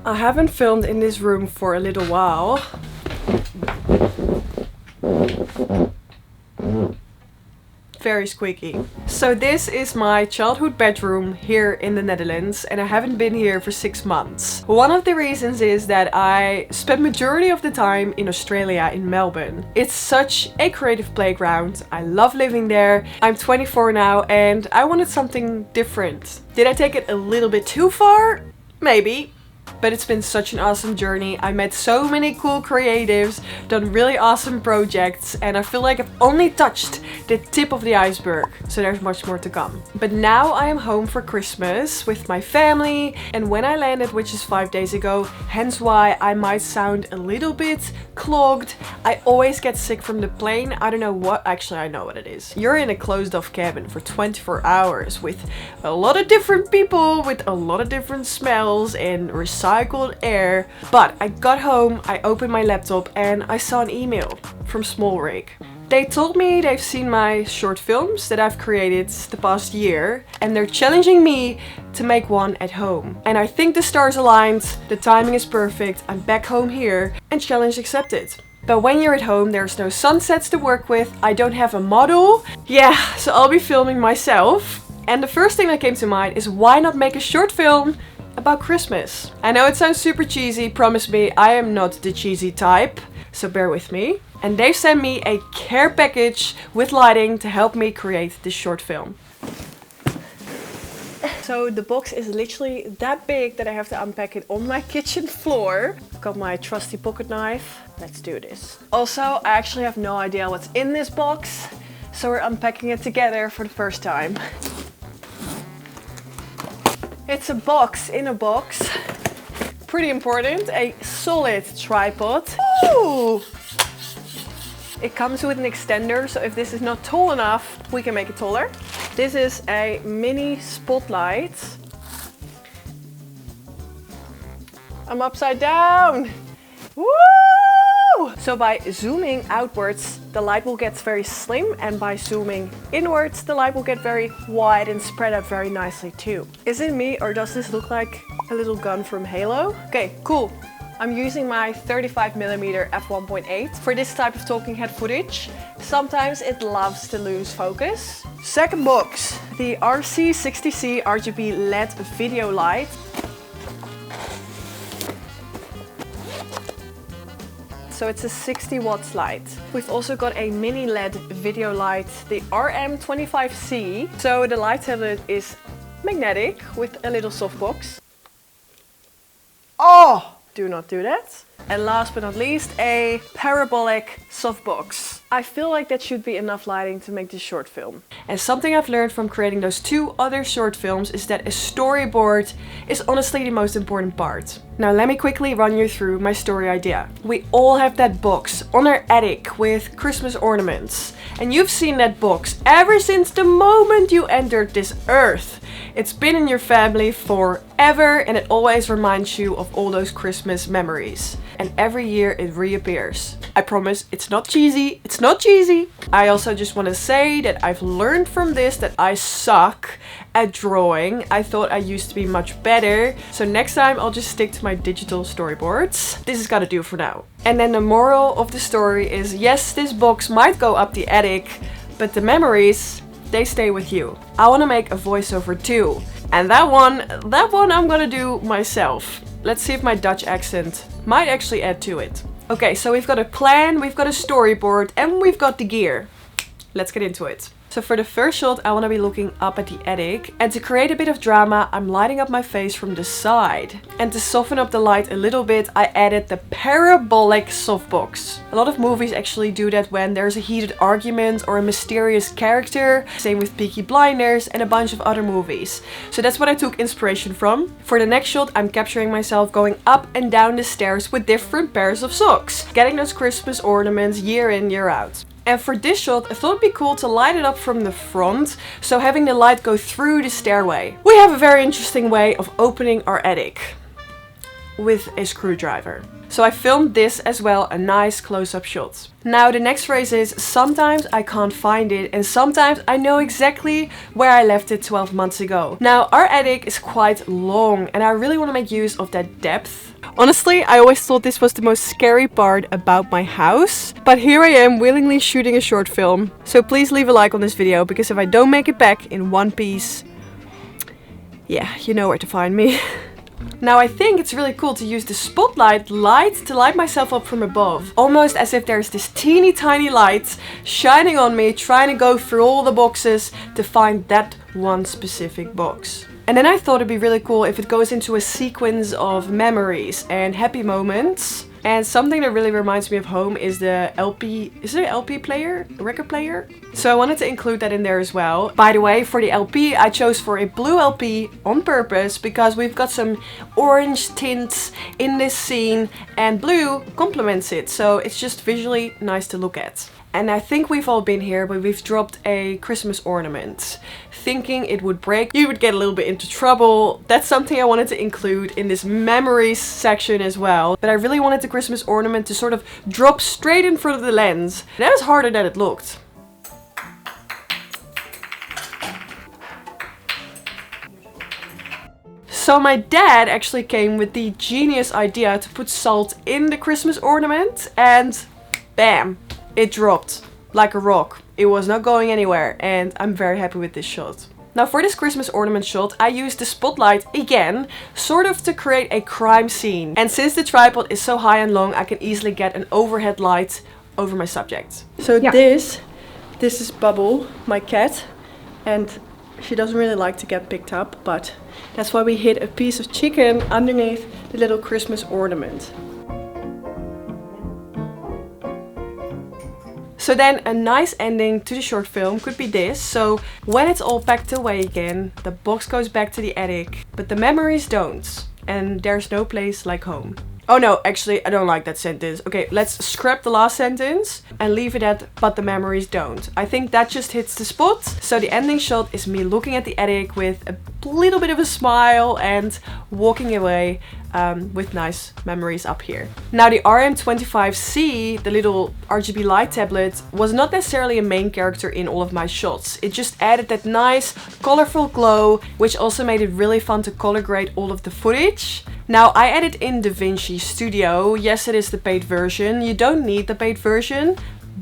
I haven't filmed in this room for a little while. Very squeaky. So this is my childhood bedroom here in the Netherlands, and I haven't been here for 6 months. One of the reasons is that I spent majority of the time in Australia, in Melbourne. It's such a creative playground. I love living there. I'm 24 now and I wanted something different. Did I take it a little bit too far? Maybe. But it's been such an awesome journey. I met so many cool creatives, done really awesome projects, and I feel like I've only touched the tip of the iceberg. So there's much more to come. But now I am home for Christmas with my family, and when I landed, which is 5 days ago, hence why I might sound a little bit clogged. I always get sick from the plane. I don't know what, actually I know what it is. You're in a closed off cabin for 24 hours with a lot of different people, with a lot of different smells and recycled air. But I got home, I opened my laptop and I saw an email from Smallrig. They told me they've seen my short films that I've created the past year and they're challenging me to make one at home. And I think the stars aligned, the timing is perfect, I'm back home here and challenge accepted. But when you're at home, there's no sunsets to work with, I don't have a model. Yeah, so I'll be filming myself. And the first thing that came to mind is why not make a short film about Christmas? I know it sounds super cheesy, promise me, I am not the cheesy type, so bear with me. And they've sent me a care package with lighting to help me create this short film. So the box is literally that big that I have to unpack it on my kitchen floor. I've got my trusty pocket knife. Let's do this. Also, I actually have no idea what's in this box, so we're unpacking it together for the first time. It's a box in a box. Pretty important. A solid tripod. Ooh! It comes with an extender, so if this is not tall enough, we can make it taller. This is a mini spotlight. I'm upside down. Woo! So by zooming outwards, the light will get very slim, and by zooming inwards, the light will get very wide and spread out very nicely too. Is it me or does this look like a little gun from Halo? Okay, cool. I'm using my 35mm f1.8 for this type of talking head footage. Sometimes it loves to lose focus. Second box, the RC60C RGB LED video light. So it's a 60 watts light. We've also got a mini LED video light, the RM25C. So the light tablet is magnetic with a little softbox. Oh! Do not do that. And last but not least, a parabolic softbox. I feel like that should be enough lighting to make this short film. And something I've learned from creating those 2 other short films is that a storyboard is honestly the most important part. Now let me quickly run you through my story idea. We all have that box on our attic with Christmas ornaments. And you've seen that box ever since the moment you entered this earth. It's been in your family forever and it always reminds you of all those Christmas memories. And every year it reappears. I promise it's not cheesy, it's not cheesy. I also just want to say that I've learned from this that I suck at drawing. I thought I used to be much better. So next time I'll just stick to my digital storyboards. This has got to do for now. And then the moral of the story is, yes, this box might go up the attic, but the memories, they stay with you. I want to make a voiceover too. And that one I'm gonna do myself. Let's see if my Dutch accent might actually add to it. Okay, so we've got a plan, we've got a storyboard, and we've got the gear. Let's get into it. So for the first shot, I want to be looking up at the attic. And to create a bit of drama, I'm lighting up my face from the side. And to soften up the light a little bit, I added the parabolic softbox. A lot of movies actually do that when there's a heated argument or a mysterious character. Same with Peaky Blinders and a bunch of other movies. So that's what I took inspiration from. For the next shot, I'm capturing myself going up and down the stairs with different pairs of socks. Getting those Christmas ornaments year in, year out. And for this shot, I thought it'd be cool to light it up from the front, so having the light go through the stairway. We have a very interesting way of opening our attic with a screwdriver. So I filmed this as well, a nice close-up shot. Now the next phrase is, sometimes I can't find it and sometimes I know exactly where I left it 12 months ago. Now our attic is quite long and I really want to make use of that depth. Honestly, I always thought this was the most scary part about my house, but here I am willingly shooting a short film. So please leave a like on this video, because if I don't make it back in one piece, yeah, you know where to find me. Now I think it's really cool to use the spotlight light to light myself up from above. Almost as if there's this teeny tiny light shining on me, trying to go through all the boxes to find that one specific box. And then I thought it'd be really cool if it goes into a sequence of memories and happy moments. And something that really reminds me of home is the LP, is it an LP player? A record player? So I wanted to include that in there as well. By the way, for the LP, I chose for a blue LP on purpose because we've got some orange tints in this scene and blue complements it. So it's just visually nice to look at. And I think we've all been here, but we've dropped a Christmas ornament, thinking it would break. You would get a little bit into trouble. That's something I wanted to include in this memories section as well. But I really wanted the Christmas ornament to sort of drop straight in front of the lens. And that was harder than it looked. So my dad actually came with the genius idea to put salt in the Christmas ornament, and bam! It dropped like a rock. It was not going anywhere, and I'm very happy with this shot. Now for this Christmas ornament shot, I used the spotlight again, sort of to create a crime scene. And since the tripod is so high and long, I can easily get an overhead light over my subject. So yeah. This is Bubble, my cat, and she doesn't really like to get picked up, but that's why we hid a piece of chicken underneath the little Christmas ornament. So then a nice ending to the short film could be this. So when it's all packed away again, the box goes back to the attic, but the memories don't. And there's no place like home. Oh no, actually I don't like that sentence. Okay, let's scrap the last sentence and leave it at, but the memories don't. I think that just hits the spot. So the ending shot is me looking at the attic with a little bit of a smile and walking away with nice memories up here. Now the RM25C, the little RGB light tablet, was not necessarily a main character in all of my shots. It just added that nice colorful glow, which also made it really fun to color grade all of the footage. Now I edit in DaVinci Studio. Yes, it is the paid version. You don't need the paid version,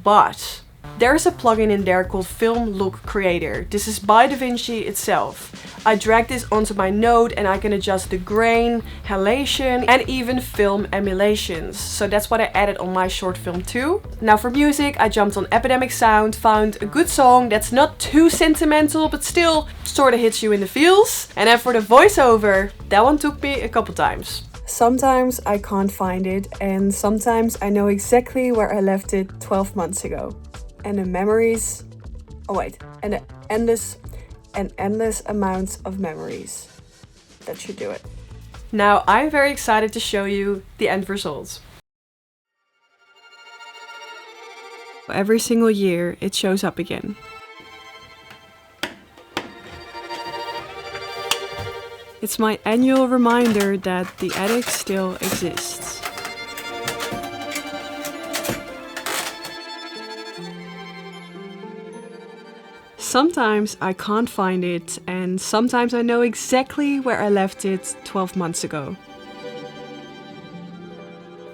but there's a plugin in there called Film Look Creator. This is by DaVinci itself. I drag this onto my node and I can adjust the grain, halation, and even film emulations. So that's what I added on my short film too. Now for music, I jumped on Epidemic Sound, found a good song that's not too sentimental, but still sort of hits you in the feels. And then for the voiceover, that one took me a couple times. Sometimes I can't find it, and sometimes I know exactly where I left it 12 months ago. And the memories, and the endless amounts of memories. That should do it. Now I'm very excited to show you the end results. Every single year it shows up again. It's my annual reminder that the attic still exists. Sometimes I can't find it, and sometimes I know exactly where I left it 12 months ago.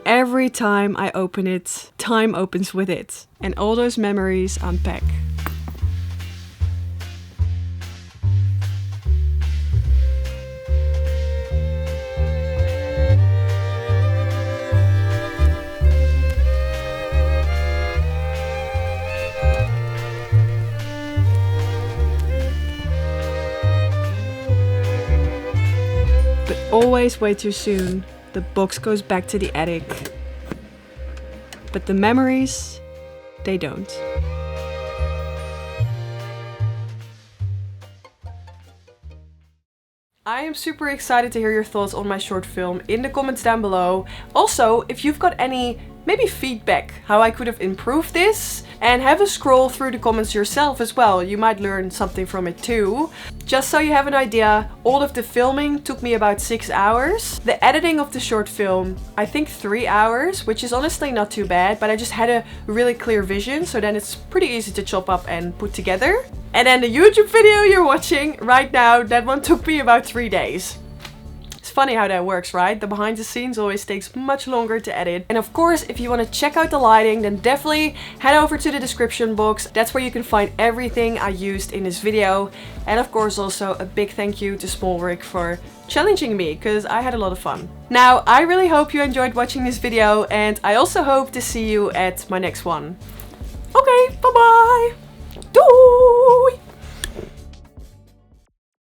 Every time I open it, time opens with it, and all those memories unpack. Always way too soon. The box goes back to the attic. But the memories, they don't. I am super excited to hear your thoughts on my short film in the comments down below. Also, if you've got any maybe feedback how I could have improved this, and have a scroll through the comments yourself as well. You might learn something from it too. Just so you have an idea, all of the filming took me about 6 hours. The editing of the short film, I think 3 hours, which is honestly not too bad, but I just had a really clear vision, so then it's pretty easy to chop up and put together. And then the YouTube video you're watching right now, that one took me about 3 days. It's funny how that works, right? The behind the scenes always takes much longer to edit. And of course, if you want to check out the lighting, then definitely head over to the description box. That's where you can find everything I used in this video. And of course also a big thank you to Smallrick for challenging me, because I had a lot of fun. Now, I really hope you enjoyed watching this video, and I also hope to see you at my next one. Okay, bye bye! Doei!